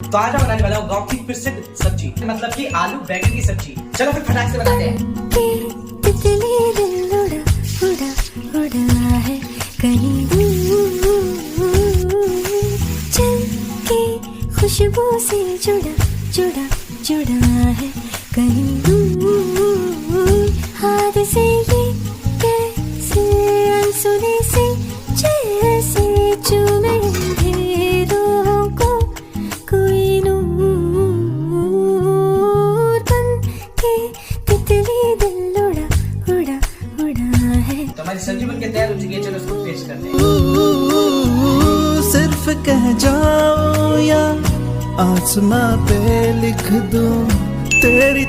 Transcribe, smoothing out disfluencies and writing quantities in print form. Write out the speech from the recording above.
तो आज मैं बनाने वाला हूँ गाँव की प्रसिद्ध सब्जी, मतलब कि आलू बैंगन की सब्जी। चलो फिर फटाक से बनाते हैं। खुशबू से जुड़ा जुड़ा जुड़ा है कहीं दूर, हाथ से ये कैसे अनसुने से जैसे चूमे अंधेरों को कोई नूर बन के तितली दिल उड़ा उड़ा उड़ा है। तो हमारी सब्जी बनके तैयार हो चुकी है, चलो इसको पेश करते हैं। सिर्फ कह जाओ या आसमां पे लिख दूं तेरी